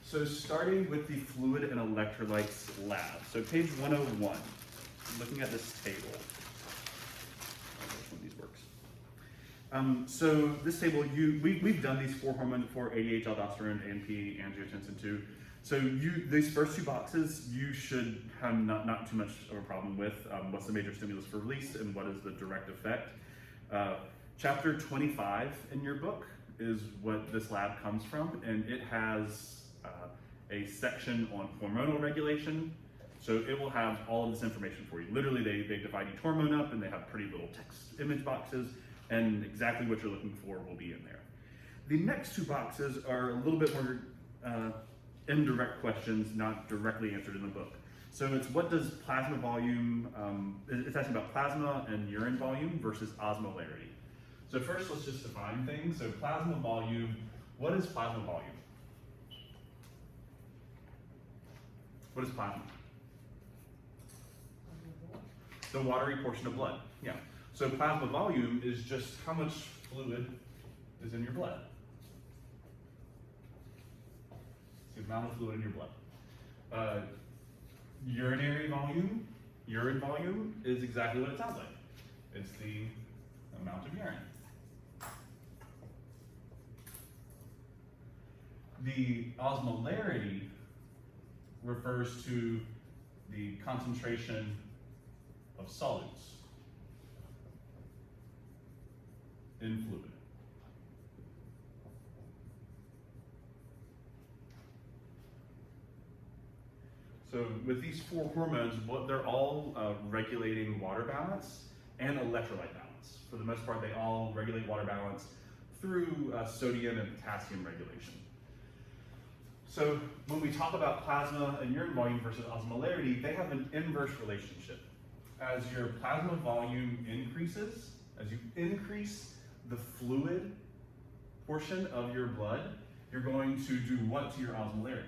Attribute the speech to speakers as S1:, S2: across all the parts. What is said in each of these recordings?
S1: So starting with the fluid and electrolytes lab. So page 101, looking at this table. Which one of these works? So this table, we've done these 4 hormones before: ADH, aldosterone, AMP, angiotensin 2. So these first 2 boxes, you should have not too much of a problem with. What's the major stimulus for release and what is the direct effect? Chapter 25 in your book is what this lab comes from, and it has a section on hormonal regulation. So it will have all of this information for you. Literally, they divide each hormone up and they have pretty little text image boxes, and exactly what you're looking for will be in there. The next 2 boxes are a little bit more indirect questions, not directly answered in the book. So it's what does plasma volume, it's asking about plasma and urine volume versus osmolarity. So first, let's just define things. So plasma volume, what is plasma volume? What is plasma? The watery portion of blood, yeah. So plasma volume is just how much fluid is in your blood. It's the amount of fluid in your blood. Urinary volume, urine volume is exactly what it sounds like. It's the amount of urine. The osmolarity refers to the concentration of solids in fluid. So with these 4 hormones, they're all regulating water balance and electrolyte balance. For the most part, they all regulate water balance through sodium and potassium regulation. So when we talk about plasma and urine volume versus osmolarity, they have an inverse relationship. As your plasma volume increases, as you increase the fluid portion of your blood, you're going to do what to your osmolarity?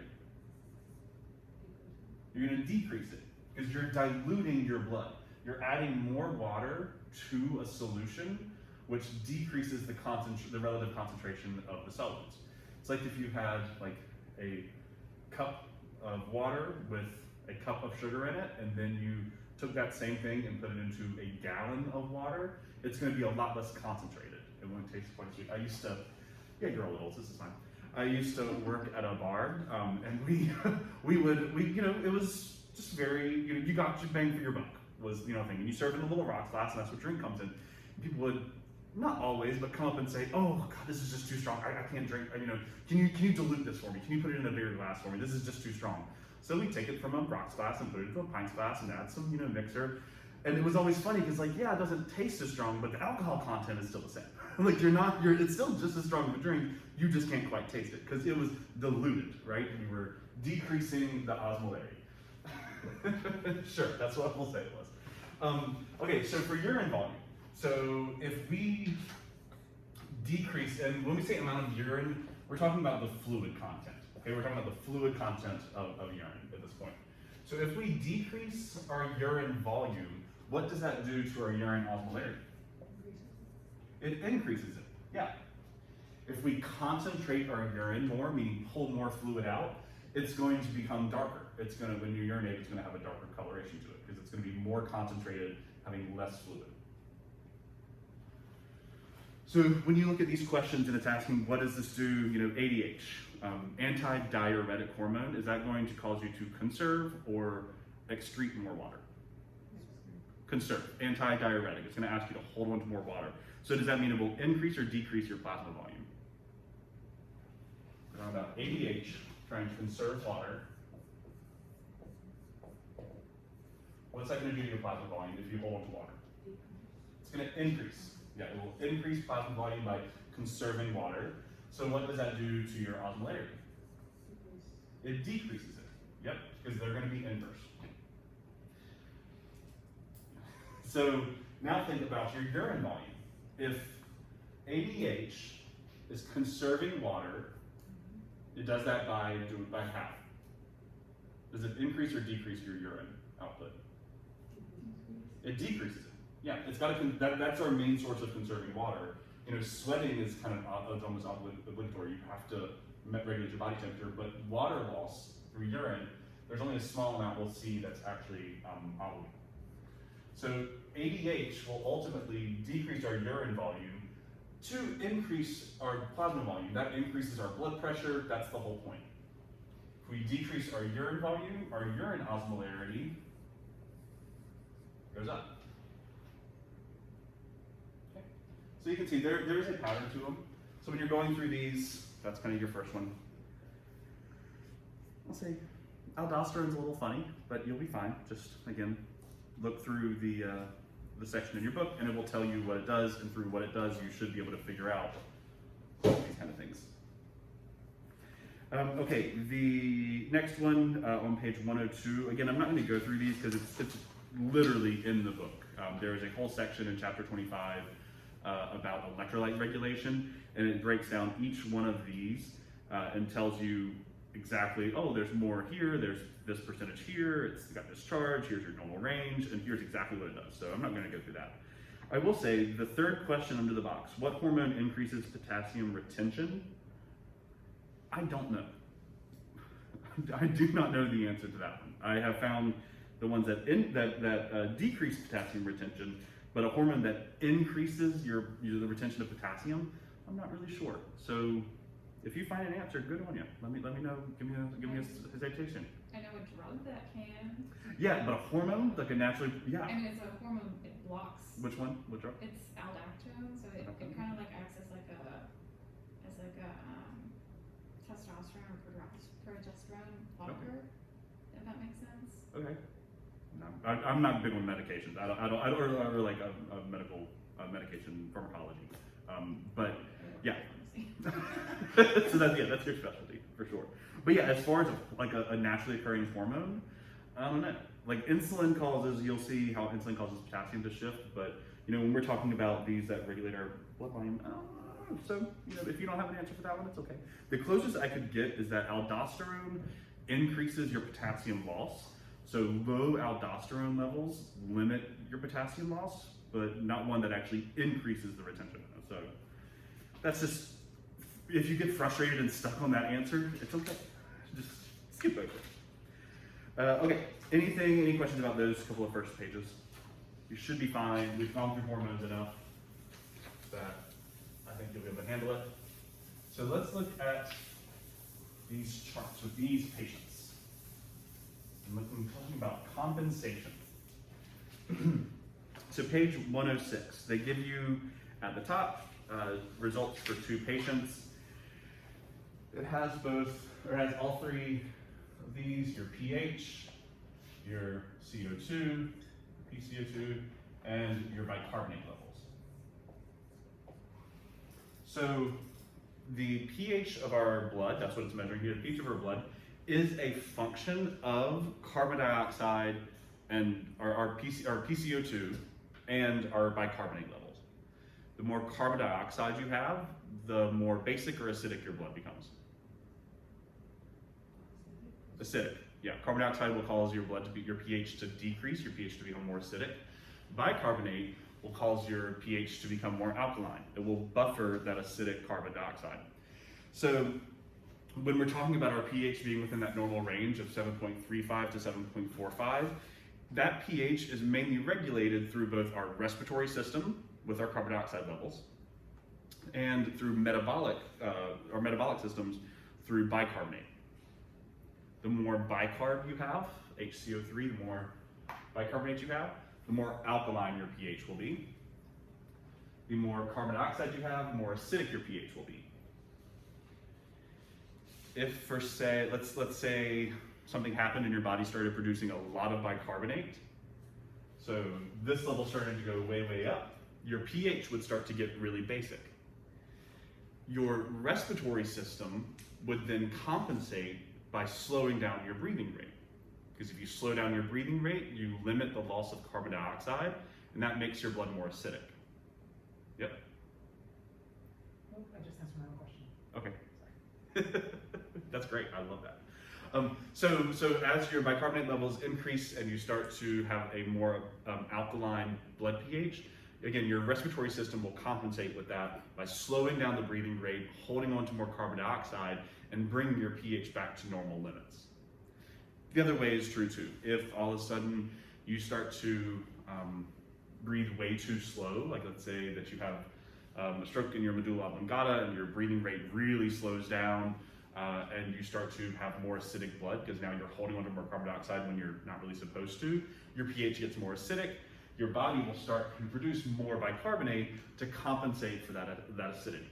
S1: You're going to decrease it because you're diluting your blood. You're adding more water to a solution, which decreases the relative concentration of the solids. It's like if you had like a cup of water with a cup of sugar in it, and then you took that same thing and put it into a gallon of water, it's going to be a lot less concentrated. It won't taste quite sweet. I used to, yeah, you're all adults, this is fine. I used to work at a bar, and we would, it was just very, you got your bang for your buck was, thing. And you serve in a little rocks glass, and that's where drink comes in. And people would, not always, but come up and say, "Oh God, this is just too strong. I can't drink. Can you dilute this for me? Can you put it in a bigger glass for me? This is just too strong." So we take it from a rocks glass and put it into a pint glass and add some, mixer. And it was always funny because, like, yeah, it doesn't taste as strong, but the alcohol content is still the same. Like it's still just as strong of a drink. You just can't quite taste it because it was diluted, right? We were decreasing the osmolarity. Sure, that's what we'll say it was. Okay, so for urine volume. So if we decrease, and when we say amount of urine, we're talking about the fluid content. Okay, we're talking about the fluid content of urine at this point. So if we decrease our urine volume, what does that do to our urine osmolarity? It increases it, yeah. If we concentrate our urine more, meaning pull more fluid out, it's going to become darker. When you urinate, it's gonna have a darker coloration to it because it's gonna be more concentrated, having less fluid. So when you look at these questions and it's asking, what does this do, ADH, anti-diuretic hormone, is that going to cause you to conserve or excrete more water? Conserve, anti-diuretic. It's going to ask you to hold on to more water. So does that mean it will increase or decrease your plasma volume? We're talking about ADH, trying to conserve water. What's that going to do to your plasma volume if you hold on to water? It's going to increase. Yeah, it will increase plasma volume by conserving water. So what does that do to your osmolarity? It decreases it. Yep, because they're going to be inverse. So now think about your urine volume. If ADH is conserving water, it does that by half. Does it increase or decrease your urine output? It decreases it. Yeah, it's got to. That's our main source of conserving water. Sweating is kind of it's almost obligatory. You have to regulate your body temperature, but water loss through urine, there's only a small amount we'll see that's actually obligatory. So ADH will ultimately decrease our urine volume to increase our plasma volume. That increases our blood pressure. That's the whole point. If we decrease our urine volume, our urine osmolarity goes up. Okay. So you can see there is a pattern to them. So when you're going through these, that's kind of your first one. I'll say aldosterone's a little funny, but you'll be fine. Just, again, look through the section in your book, and it will tell you what it does, and through what it does, you should be able to figure out these kind of things. Okay, the next one on page 102. Again, I'm not going to go through these because it's literally in the book. There is a whole section in chapter 25 about electrolyte regulation, and it breaks down each one of these and tells you exactly, oh, there's more here, there's this percentage here, it's got this charge, here's your normal range, and here's exactly what it does. So I'm not going to go through that. I will say the third question under the box, what hormone increases potassium retention? I don't know. I do not know the answer to that one. I have found the ones that decrease potassium retention, but a hormone that increases the retention of potassium, I'm not really sure. So if you find an answer, good on you. Let me know. Give me a citation.
S2: I know a drug that can.
S1: Yeah, but a hormone, like a naturally, yeah.
S2: I mean, it's a hormone. It blocks.
S1: Which one? What drug?
S2: It's aldactone, so it kind of like acts as like a testosterone or progesterone blocker. If that makes sense.
S1: Okay. No, I'm not big on medications. I don't or like a medical medication pharmacology. But yeah. So that's your specialty for sure. But yeah, as far as a naturally occurring hormone, I don't know. Like insulin causes, you'll see how insulin causes potassium to shift. But when we're talking about these that regulate our blood volume, so if you don't have an answer for that one, it's okay. The closest I could get is that aldosterone increases your potassium loss. So low aldosterone levels limit your potassium loss, but not one that actually increases the retention. So that's just, if you get frustrated and stuck on that answer, it's okay. Just skip over it. Okay, any questions about those couple of first pages? You should be fine. We've gone through hormones enough that I think you'll be able to handle it. So let's look at these charts with these patients. I'm talking about compensation. So page 106, they give you at the top results for 2 patients. It has all 3 of these, your pH, your CO2, PCO2, and your bicarbonate levels. So the pH of our blood, that's what it's measuring here, the pH of our blood is a function of carbon dioxide and our PCO2 and our bicarbonate levels. The more carbon dioxide you have, the more basic or acidic your blood becomes. Acidic, yeah. Carbon dioxide will cause your pH to decrease, your pH to become more acidic. Bicarbonate will cause your pH to become more alkaline. It will buffer that acidic carbon dioxide. So when we're talking about our pH being within that normal range of 7.35 to 7.45, that pH is mainly regulated through both our respiratory system with our carbon dioxide levels and through our metabolic systems through bicarbonate. The more bicarb you have, HCO3, the more bicarbonate you have, the more alkaline your pH will be. The more carbon dioxide you have, the more acidic your pH will be. If for let's say something happened and your body started producing a lot of bicarbonate, so this level started to go way, way up, your pH would start to get really basic. Your respiratory system would then compensate by slowing down your breathing rate. Because if you slow down your breathing rate, you limit the loss of carbon dioxide, and that makes your blood more acidic. Yep.
S3: Nope, I just answered my own question.
S1: Okay. Sorry. That's great, I love that. So as your bicarbonate levels increase and you start to have a more alkaline blood pH, again, your respiratory system will compensate with that by slowing down the breathing rate, holding on to more carbon dioxide, and bringing your pH back to normal limits. The other way is true too. If all of a sudden you start to breathe way too slow, like let's say that you have a stroke in your medulla oblongata and your breathing rate really slows down, and you start to have more acidic blood because now you're holding onto more carbon dioxide when you're not really supposed to, your pH gets more acidic, your body will start to produce more bicarbonate to compensate for that acidity.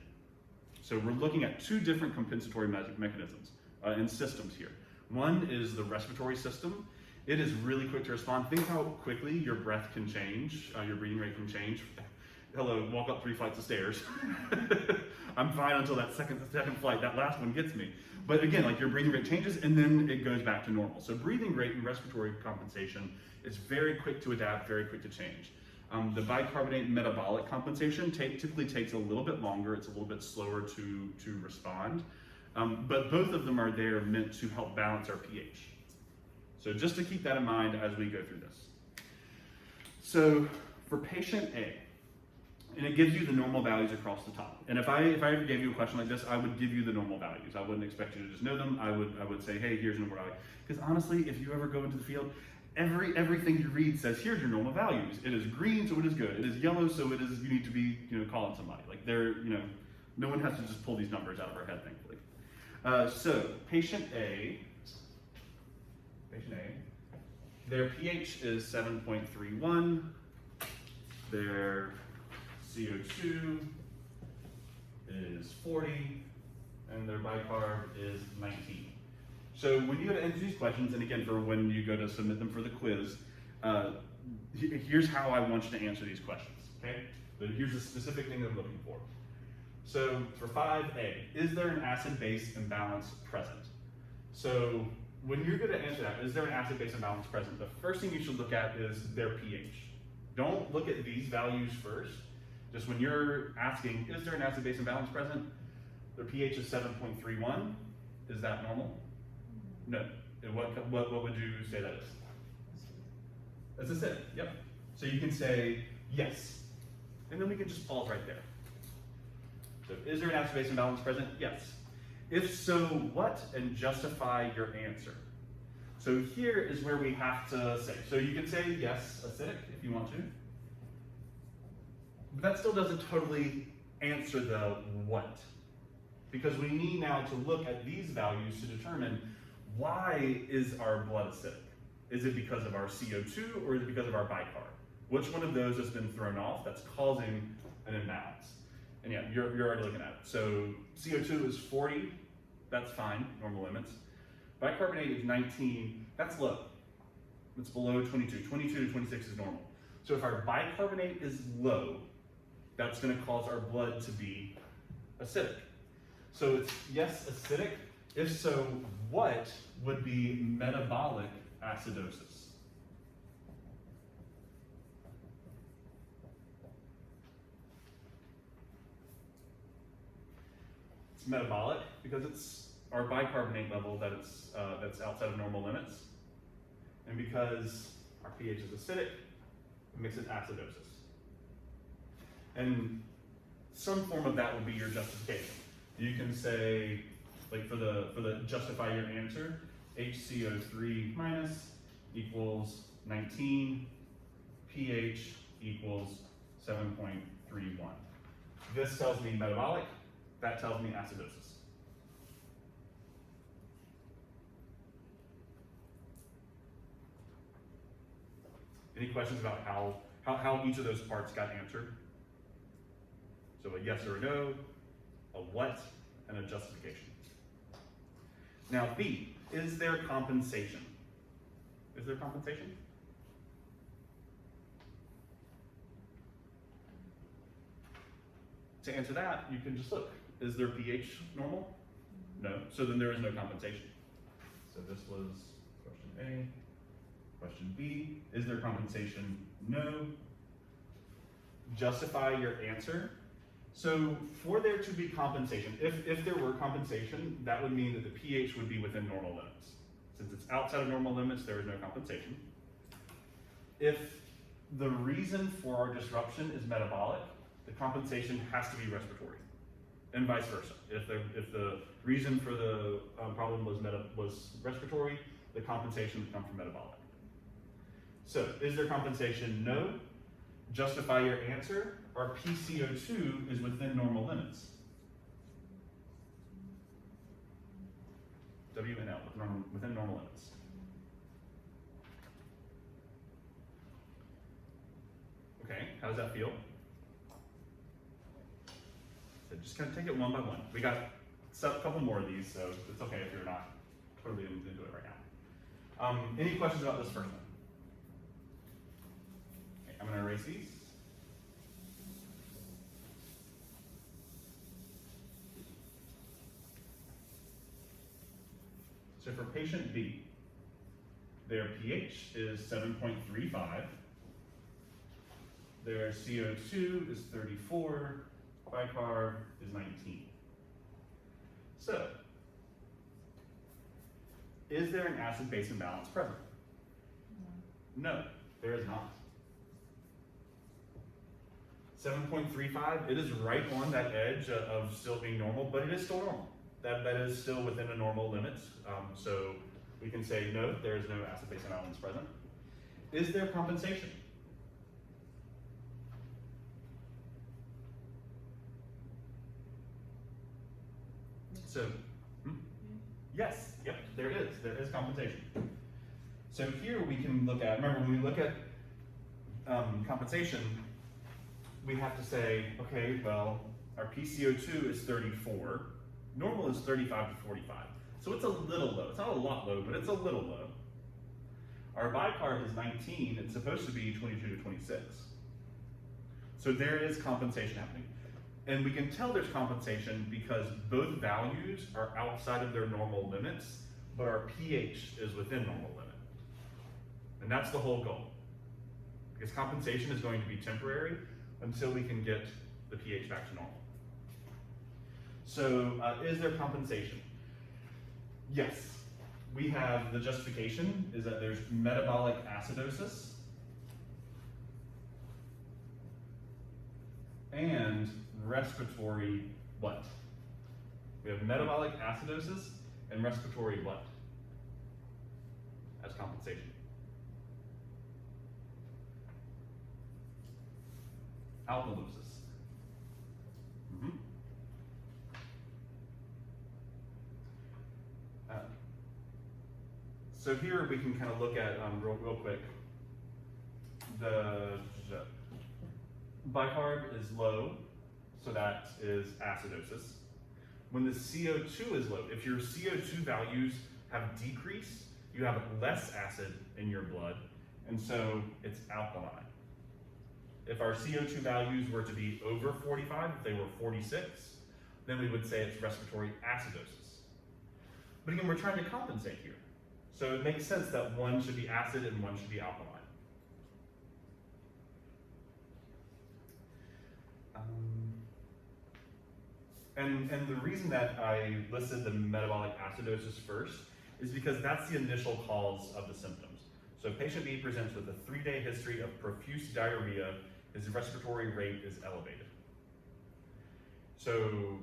S1: So we're looking at two different compensatory mechanisms and systems here. One is the respiratory system. It is really quick to respond. Think how quickly your breath can change, your breathing rate can change. Hello, walk up 3 flights of stairs. I'm fine until that second flight. That last one gets me. But again, like your breathing rate changes and then it goes back to normal. So breathing rate and respiratory compensation is very quick to adapt, very quick to change. The bicarbonate metabolic compensation typically takes a little bit longer. It's a little bit slower to respond. But both of them are there meant to help balance our pH. So just to keep that in mind as we go through this. So for patient A, and it gives you the normal values across the top. And if I ever gave you a question like this, I would give you the normal values. I wouldn't expect you to just know them. I would say, hey, here's your normal value. Because honestly, if you ever go into the field, everything you read says, here's your normal values. It is green, so it is good. It is yellow, so it is, you need to be, calling somebody. Like no one has to just pull these numbers out of our head, thankfully. So patient A, their pH is 7.31. Their CO2 is 40, and their bicarb is 19. So when you go to answer these questions, and again, for when you go to submit them for the quiz, here's how I want you to answer these questions, okay? But here's the specific thing I'm looking for. So for 5A, is there an acid-base imbalance present? So when you're going to answer that, is there an acid-base imbalance present? The first thing you should look at is their pH. Don't look at these values first. Just when you're asking, is there an acid-base imbalance present? Their pH is 7.31. Is that normal? No. And what would you say that is? That's acidic. Yep. So you can say yes. And then we can just pause right there. So is there an acid-base imbalance present? Yes. If so, what? And justify your answer. So here is where we have to say. So you can say yes, acidic, if you want to. But that still doesn't totally answer the what. Because we need now to look at these values to determine why is our blood acidic? Is it because of our CO2 or is it because of our bicarb? Which one of those has been thrown off that's causing an imbalance? And yeah, you're already looking at it. So CO2 is 40, that's fine, normal limits. Bicarbonate is 19, that's low. It's below 22. 22 to 26 is normal. So if our bicarbonate is low, that's going to cause our blood to be acidic. So it's yes, acidic. If so, what would be metabolic acidosis? It's metabolic because it's our bicarbonate level that's outside of normal limits, and because our pH is acidic, it makes it acidosis. And some form of that would be your justification. You can say, like for the justify your answer, HCO3 minus equals 19, pH equals 7.31. This tells me metabolic, that tells me acidosis. Any questions about how each of those parts got answered? So a yes or a no, a what, and a justification. Now B, is there compensation? Is there compensation? To answer that, you can just look. Is their pH normal? No, so then there is no compensation. So this was question A. Question B, is there compensation? No. Justify your answer. So for there to be compensation, if there were compensation, that would mean that the pH would be within normal limits. Since it's outside of normal limits, there is no compensation. If the reason for our disruption is metabolic, the compensation has to be respiratory, and vice versa. If the reason for the problem was respiratory, the compensation would come from metabolic. So, is there compensation? No. Justify your answer. Our PCO2 is within normal limits. WNL, within normal limits. Okay, how does that feel? So just kind of take it one by one. We got a couple more of these, so it's okay if you're not totally into it right now. Any questions about this first one? Okay, I'm going to erase these. So for patient B, their pH is 7.35. Their CO2 is 34, bicarb is 19. So, is there an acid-base imbalance present? No, there is not. 7.35, it is right on that edge of still being normal, but it is still normal. That is still within a normal limit. So we can say no, there is no acid-base imbalance present. Is there compensation? So, yes, yep, there is compensation. So here we can look at, remember when we look at compensation, we have to say, okay, well, our PCO2 is 34, normal is 35 to 45. So it's a little low, it's not a lot low, but it's a little low. Our bicarb is 19, it's supposed to be 22 to 26. So there is compensation happening. And we can tell there's compensation because both values are outside of their normal limits, but our pH is within normal limit. And that's the whole goal. Because compensation is going to be temporary until we can get the pH back to normal. So is there compensation? Yes. We have the justification is that there's metabolic acidosis and respiratory what? We have metabolic acidosis and respiratory what as compensation? Alkalosis. So here we can kind of look at real quick. The bicarb is low, so that is acidosis. When the CO2 is low, if your CO2 values have decreased, you have less acid in your blood, and so it's alkaline. If our CO2 values were to be over 45, if they were 46, then we would say it's respiratory acidosis. But again, we're trying to compensate here. So it makes sense that one should be acid and one should be alkaline. And the reason that I listed the metabolic acidosis first is because that's the initial cause of the symptoms. So patient B presents with a 3-day history of profuse diarrhea. His respiratory rate is elevated. So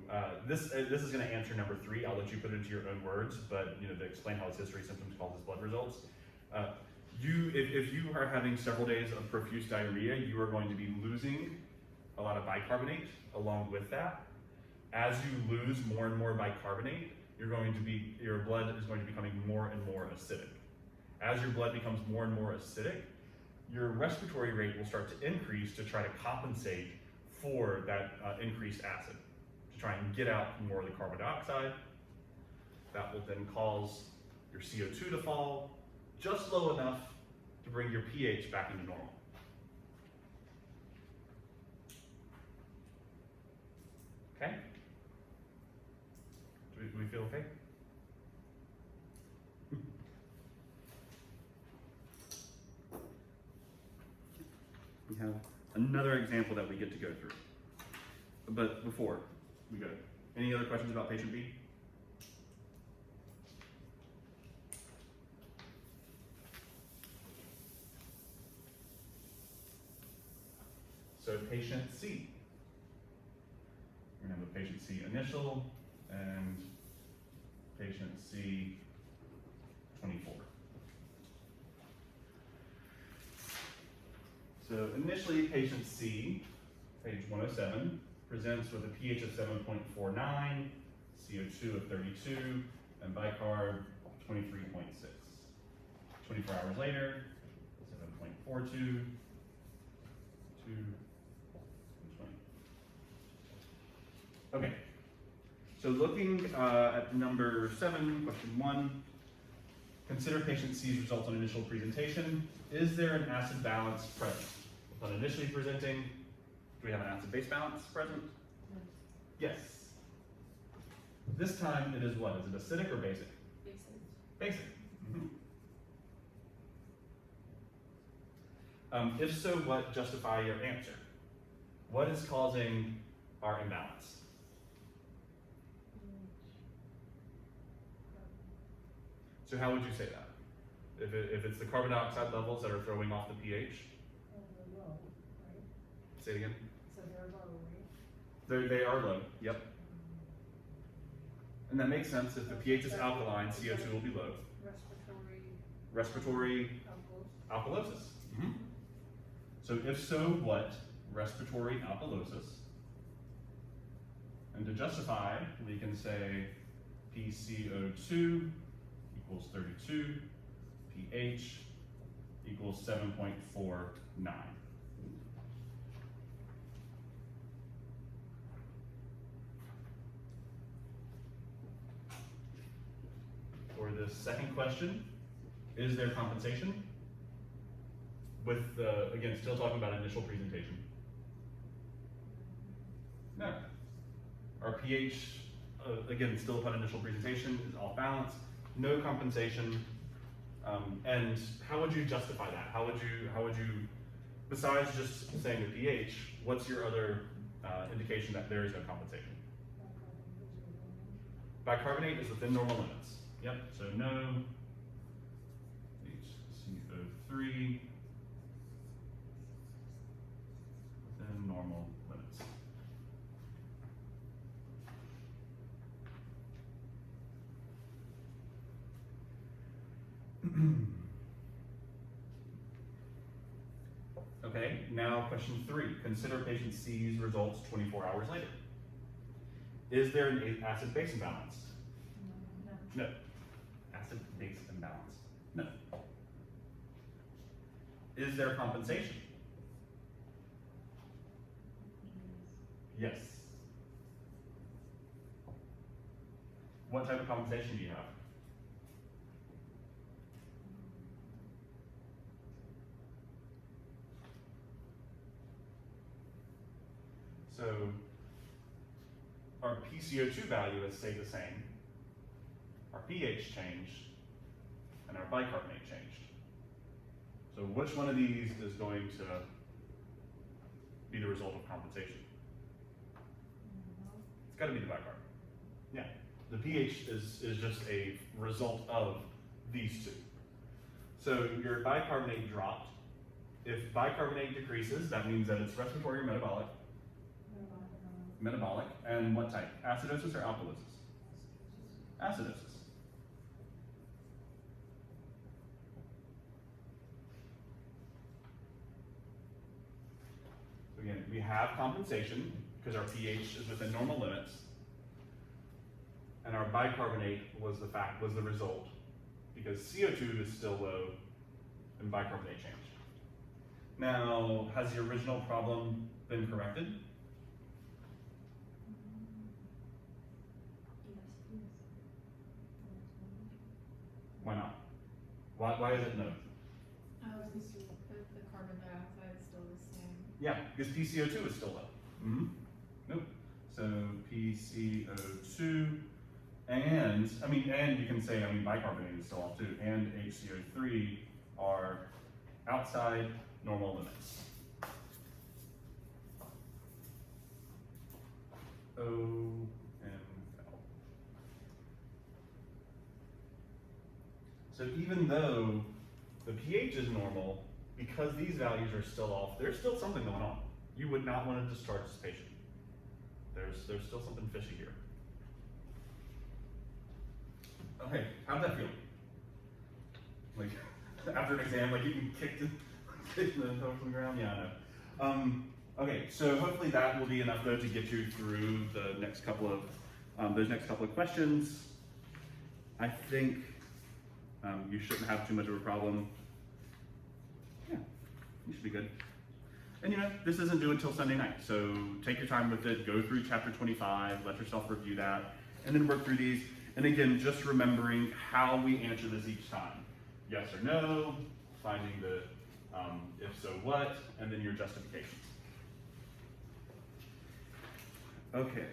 S1: this is going to answer number 3. I'll let you put it into your own words, but to explain how his history symptoms cause his blood results. If you are having several days of profuse diarrhea, you are going to be losing a lot of bicarbonate along with that. As you lose more and more bicarbonate, your blood is going to be becoming more and more acidic. As your blood becomes more and more acidic, your respiratory rate will start to increase to try to compensate for that increased acid, to try and get out more of the carbon dioxide. That will then cause your CO2 to fall just low enough to bring your pH back into normal. Okay? Do we feel okay? We have another example that we get to go through. But before we go, any other questions about patient B? So patient C. We're gonna have a patient C initial and patient C 24. So initially, patient C, page 107, presents with a pH of 7.49, CO2 of 32, and bicarb 23.6. 24 hours later, 7.42, 2, and 20. Okay, so looking at number 7, question 1, consider patient C's results on initial presentation. Is there an acid balance present? Upon initially presenting, do we have an acid-base balance present? Yes. This time it is what? Is it acidic or basic?
S2: Basic.
S1: Basic. If so, what? Justify your answer. What is causing our imbalance? So how would you say that? If it's the carbon dioxide levels that are throwing off the pH?
S3: They're low, right?
S1: Say it again.
S3: So they're low, right?
S1: They are low, yep. And that makes sense. If the pH is alkaline, CO2 will be low. Respiratory alkalosis. So if so, what? Respiratory alkalosis. And to justify, we can say PCO2 equals 32, pH equals 7.49. For the second question, is there compensation? With, again, still talking about initial presentation. No. Our pH, again, still upon initial presentation, is off balance. No compensation. And how would you justify that? How would you, besides just saying the pH, what's your other indication that there is no compensation? Bicarbonate is within normal limits. Yep, so no HCO3 within normal limits. Okay, now question 3. Consider patient C's results 24 hours later. Is there an acid-base imbalance? No. Acid-base imbalance? No. Is there compensation? Yes. What type of compensation do you have? So our PCO2 value has stayed the same, our pH changed, and our bicarbonate changed. So which one of these is going to be the result of compensation? It's got to be the bicarbonate. Yeah, the pH is just a result of these two. So your bicarbonate dropped. If bicarbonate decreases, that means that it's respiratory or metabolic. Metabolic, and what type? Acidosis or alkalosis? Acidosis. So again, we have compensation because our pH is within normal limits, and our bicarbonate was the result because CO2 is still low and bicarbonate changed. Now, has the original problem been corrected? Why not? Why is it no?
S2: The carbon dioxide is still the same.
S1: Yeah, because PCO2 is still low. Nope. So PCO2 and you can say bicarbonate is still off too, and HCO3 are outside normal limits. O and L. So even though the pH is normal, because these values are still off, there's still something going on. you would not want to discharge this patient. There's still something fishy here. Okay, how'd that feel? Like, after an exam, like you can kick the toe from the ground? Yeah, I know. Okay, so hopefully that will be enough though to get you through the next couple of, those next couple of questions. I think you shouldn't have too much of a problem. Yeah, you should be good. And you know, this isn't due until Sunday night, so take your time with it, go through chapter 25, let yourself review that, and then work through these. And again, just remembering how we answer this each time. Yes or no, finding the if so what, and then your justifications. Okay.